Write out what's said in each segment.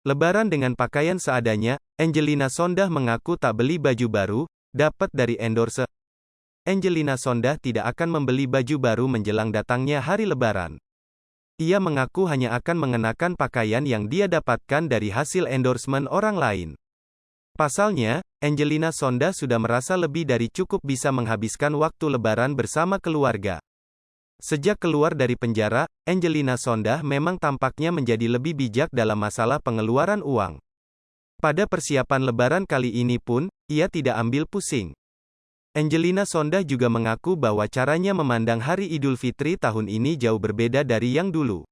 Lebaran dengan pakaian seadanya, Angelina Sondah mengaku tak beli baju baru, dapat dari endorse. Angelina Sondah tidak akan membeli baju baru menjelang datangnya hari Lebaran. Ia mengaku hanya akan mengenakan pakaian yang dia dapatkan dari hasil endorsement orang lain. Pasalnya, Angelina Sondah sudah merasa lebih dari cukup bisa menghabiskan waktu Lebaran bersama keluarga. Sejak keluar dari penjara, Angelina Sondah memang tampaknya menjadi lebih bijak dalam masalah pengeluaran uang. Pada persiapan Lebaran kali ini pun, ia tidak ambil pusing. Angelina Sondah juga mengaku bahwa caranya memandang Hari Idul Fitri tahun ini jauh berbeda dari yang dulu.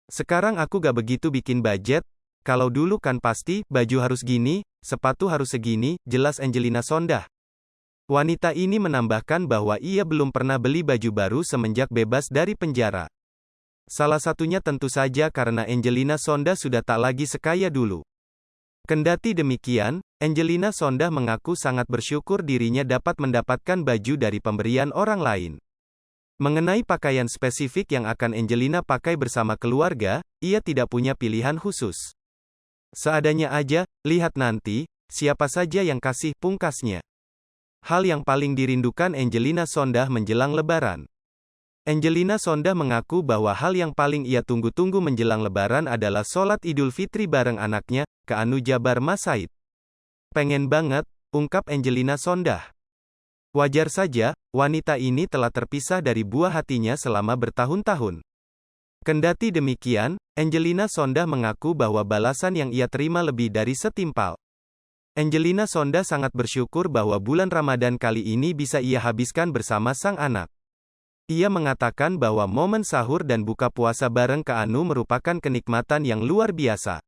Sekarang aku gak begitu bikin budget, kalau dulu kan pasti, baju harus gini, sepatu harus segini, jelas Angelina Sondah. Wanita ini menambahkan bahwa ia belum pernah beli baju baru semenjak bebas dari penjara. Salah satunya tentu saja karena Angelina Sondah sudah tak lagi sekaya dulu. Kendati demikian, Angelina Sondah mengaku sangat bersyukur dirinya dapat mendapatkan baju dari pemberian orang lain. Mengenai pakaian spesifik yang akan Angelina pakai bersama keluarga, ia tidak punya pilihan khusus. Seadanya aja, lihat nanti, siapa saja yang kasih, pungkasnya. Hal yang paling dirindukan Angelina Sondah menjelang Lebaran. Angelina Sondah mengaku bahwa hal yang paling ia tunggu-tunggu menjelang Lebaran adalah sholat Idul Fitri bareng anaknya, Keanu Jabar Masaid. Pengen banget, ungkap Angelina Sondah. Wajar saja, wanita ini telah terpisah dari buah hatinya selama bertahun-tahun. Kendati demikian, Angelina Sondah mengaku bahwa balasan yang ia terima lebih dari setimpal. Angelina Sondah sangat bersyukur bahwa bulan Ramadan kali ini bisa ia habiskan bersama sang anak. Ia mengatakan bahwa momen sahur dan buka puasa bareng Keanu merupakan kenikmatan yang luar biasa.